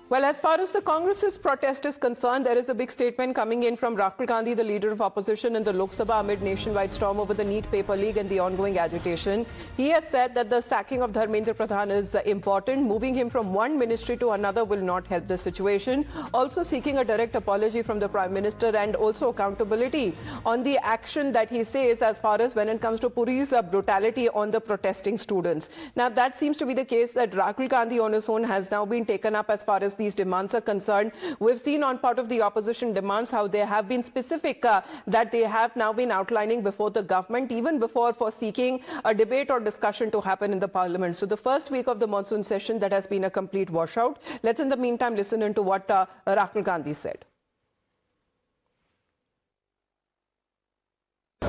Well, as far as the Congress's protest is concerned, there is a big statement coming in from Rahul Gandhi, the leader of opposition in the Lok Sabha, amid nationwide storm over the NEET paper leak and the ongoing agitation. He has said that the sacking of Dharmendra Pradhan is important. Moving him from one ministry to another will not help the situation. Also seeking a direct apology from the Prime Minister and also accountability on the action that he says as far as when it comes to Puri's brutality on the protesting students. Now, that seems to be the case that Rahul Gandhi on his own has now been taken up as far as these demands are concerned. We've seen on part of the opposition demands how they have been specific that they have now been outlining before the government, even before for seeking a debate or discussion to happen in the parliament. So the first week of the monsoon session, that has been a complete washout. Let's in the meantime listen into what Rahul Gandhi said.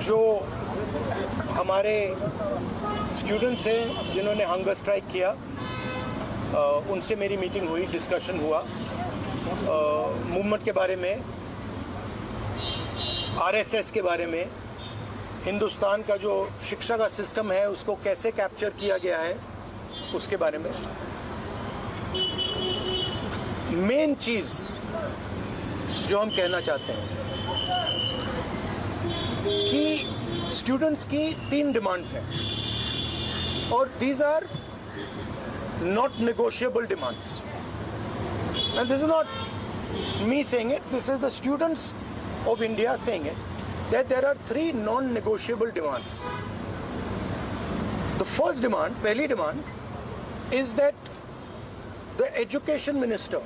जो हमारे students हैं जिन्होंने hunger strike किया, उनसे मेरी meeting हुई, discussion हुआ movement के बारे में, आरएसएस के बारे में, हिंदुस्तान का जो शिक्षा का सिस्टम है उसको कैसे कैप्चर किया गया है उसके बारे में। मेन चीज जो हम कहना चाहते हैं कि स्टूडेंट्स की 3 डिमांड्स हैं और these are not negotiable demands. And this is not me saying it, this is the students of India saying it, that there are 3 non-negotiable demands. The first demand, pehli demand, is that the education minister,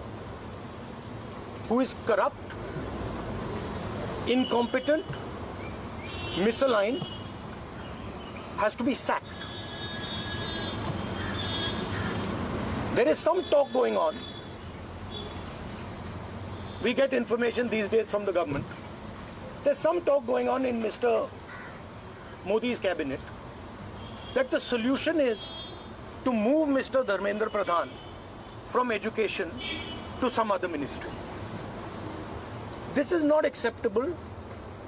who is corrupt, incompetent, misaligned, has to be sacked. There is some talk going on. We get information these days from the government. There's some talk going on in Mr. Modi's cabinet that the solution is to move Mr. Dharmendra Pradhan from education to some other ministry. This is not acceptable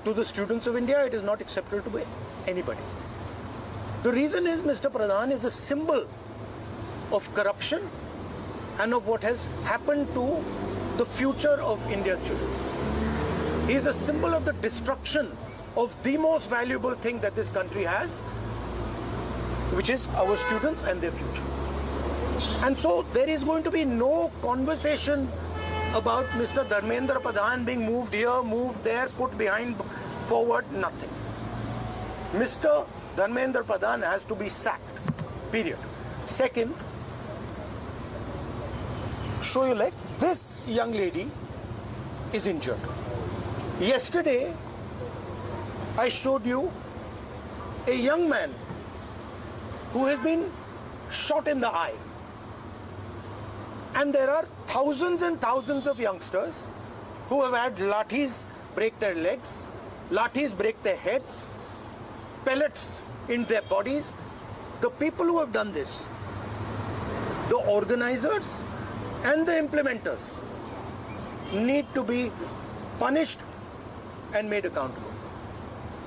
to the students of India. It is not acceptable to anybody. The reason is Mr. Pradhan is a symbol of corruption and of what has happened to the future of India's children. He is a symbol of the destruction of the most valuable thing that this country has, which is our students and their future. And so there is going to be no conversation about Mr. Dharmendra Pradhan being moved here, moved there, put behind, forward, nothing. Mr. Dharmendra Pradhan has to be sacked, period. Second, show you like this young lady is injured. Yesterday, I showed you a young man who has been shot in the eye. And there are thousands and thousands of youngsters who have had lathis break their legs, lathis break their heads, pellets in their bodies. The people who have done this, the organizers and the implementers, need to be punished and made accountable.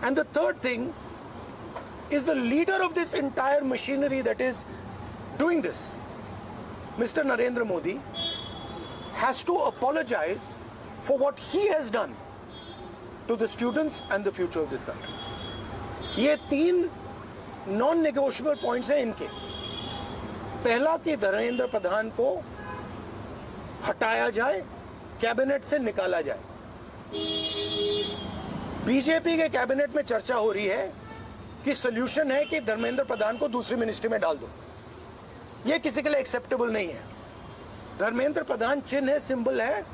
And the third thing is the leader of this entire machinery that is doing this, Mr. Narendra Modi, has to apologize for what he has done to the students and the future of this country. ये 3 non-negotiable points हैं इनके। पहला कि धर्मेंद्र प्रधान को हटाया जाए, cabinet से निकाला जाए। बीजेपी के कैबिनेट में चर्चा हो रही है कि सॉल्यूशन है कि धर्मेंद्र प्रधान को दूसरी मिनिस्ट्री में डाल दो। ये किसी के लिए एक्सेप्टेबल नहीं है। धर्मेंद्र प्रधान चिन्ह है, सिंबल है,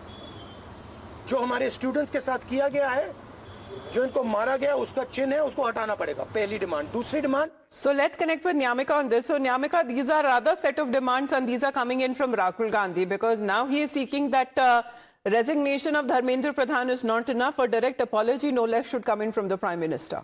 जो हमारे स्टूडेंट्स के साथ किया गया है, जो इनको मारा गया उसका चिन्ह है, उसको हटाना पड़ेगा। पहली डिमांड। दूसरी demand, so let's connect with Nyamika on this. So Nyamika, these are other set of demands and these are coming in from Rahul Gandhi, because now he is seeking that resignation of Dharmendra Pradhan is not enough. A direct apology no less should come in from the Prime Minister.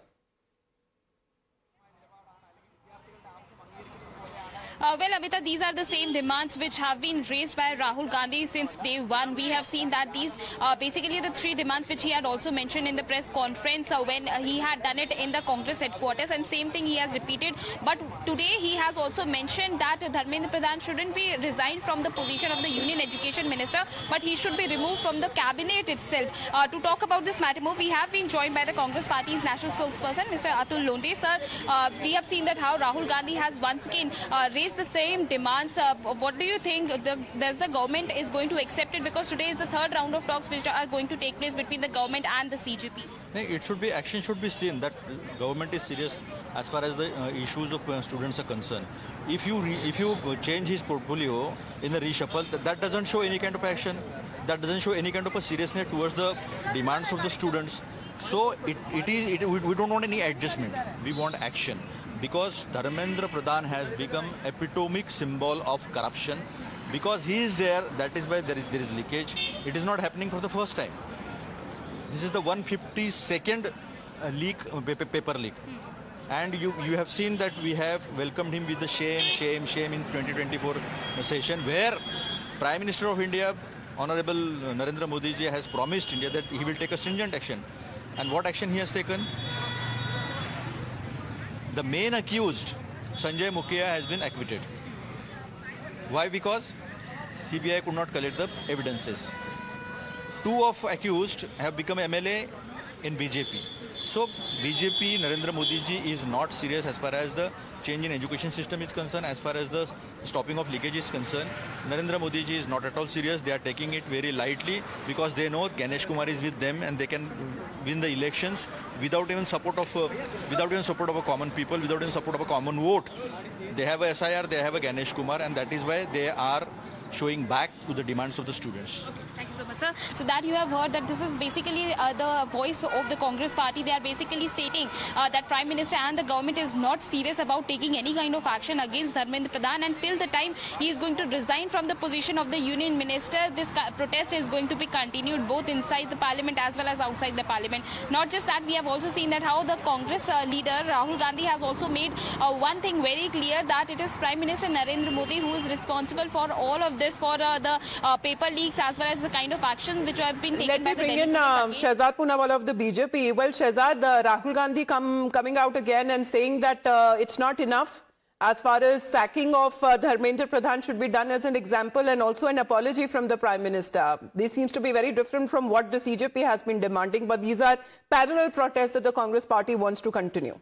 Well, Amita, these are the same demands which have been raised by Rahul Gandhi since day one. We have seen that these are basically the three demands which he had also mentioned in the press conference when he had done it in the Congress headquarters, and same thing he has repeated. But today he has also mentioned that Dharmendra Pradhan shouldn't be resigned from the position of the Union Education Minister, but he should be removed from the cabinet itself. To talk about this matter more, we have been joined by the Congress Party's national spokesperson, Mr. Atul Londe. Sir, we have seen that how Rahul Gandhi has once again raised the same demands. What do you think the government is going to accept it, because today is the third round of talks which are going to take place between the government and the CGP? It should be, action should be seen that government is serious as far as the issues of students are concerned. If you change his portfolio in the reshuffle, that doesn't show any kind of action. That doesn't show any kind of a seriousness towards the demands of the students. So we don't want any adjustment. We want action, because Dharmendra Pradhan has become epitomic symbol of corruption. Because he is there, that is why there is leakage. It is not happening for the first time. This is the 152nd paper leak. And you have seen that we have welcomed him with the shame in 2024 session, where Prime Minister of India, Honorable Narendra Modi ji, has promised India that he will take a stringent action. And what action he has taken? The main accused, Sanjay Mukhia, has been acquitted. Why? Because CBI could not collect the evidences. Two of accused have become MLA in BJP. So BJP, Narendra Modi ji, is not serious as far as the change in education system is concerned, as far as the stopping of leakage is concerned. Narendra Modi ji is not at all serious. They are taking it very lightly, because they know Ganesh Kumar is with them and they can win the elections without even support of a common people, without even support of a common vote. They have a SIR, they have a Ganesh Kumar, and that is why they are showing back to the demands of the students. Thank you so much, sir. So that you have heard that this is basically the voice of the Congress Party. They are basically stating that Prime Minister and the government is not serious about taking any kind of action against Dharmendra Pradhan, and till the time he is going to resign from the position of the Union Minister, this protest is going to be continued both inside the Parliament as well as outside the Parliament. Not just that, we have also seen that how the Congress leader Rahul Gandhi has also made one thing very clear, that it is Prime Minister Narendra Modi who is responsible for all of this, for the paper leaks as well as the kind of action which have been taken by the Delhi police. Let me bring in Shehzad Poonawalla of the BJP. Well, Shehzad, Rahul Gandhi coming out again and saying that it's not enough as far as sacking of Dharmendra Pradhan should be done as an example, and also an apology from the Prime Minister. This seems to be very different from what the CJP has been demanding, but these are parallel protests that the Congress Party wants to continue.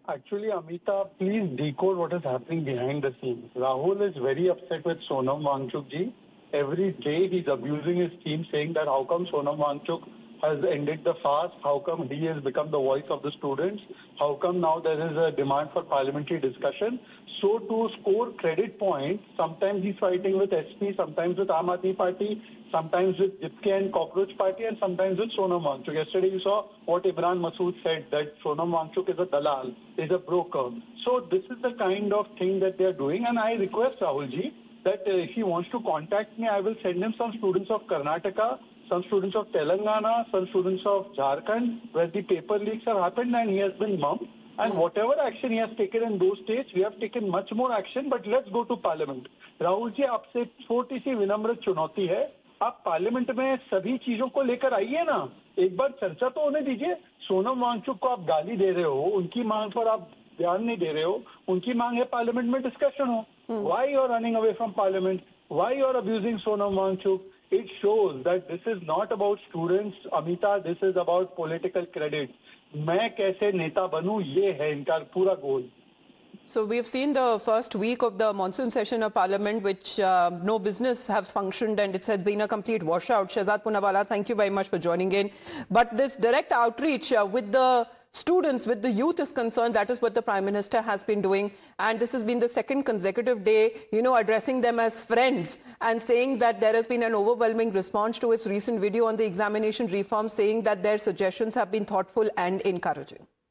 Actually, Amita, please decode what is happening behind the scenes. Rahul is very upset with Sonam Wangchuk ji. Every day he's abusing his team, saying that how come Sonam Wangchuk has ended the fast, how come he has become the voice of the students, how come now there is a demand for parliamentary discussion. So to score credit points, sometimes he's fighting with SP, sometimes with Aam Aadmi Party, sometimes with Jipke and Cockroach Party, and sometimes with Sonam Wangchuk. Yesterday you saw what Imran Masood said, that Sonam Wangchuk is a dalal, is a broker. So this is the kind of thing that they are doing, and I request Rahul ji that if he wants to contact me, I will send him some students of Karnataka, some students of Telangana, some students of Jharkhand, where the paper leaks have happened and he has been mummed. And whatever action he has taken in those states, we have taken much more action, but let's go to Parliament. Rahul ji, आपसे छोटी सी विनम्र चुनौती है, आप parliament में सभी चीजों को लेकर आइए ना, एक बार चर्चा तो होने दीजिए. सोनम वांगचुक को आप गाली दे रहे हो, उनकी मांग पर आप ध्यान नहीं दे रहे हो, उनकी मांग है पार्लियामेंट में डिस्कशन हो. Why you are running away from Parliament? Why you are abusing Sonam Wangchuk? It shows that this is not about students, Amita, this is about political credit. मैं कैसे नेता बनूं, ये है इनका पूरा गोल. So we've seen the first week of the monsoon session of Parliament, which no business has functioned, and it has been a complete washout. Shehzad Poonawalla, thank you very much for joining in. But this direct outreach with the students, with the youth is concerned, that is what the Prime Minister has been doing. And this has been the second consecutive day, addressing them as friends and saying that there has been an overwhelming response to his recent video on the examination reform, saying that their suggestions have been thoughtful and encouraging.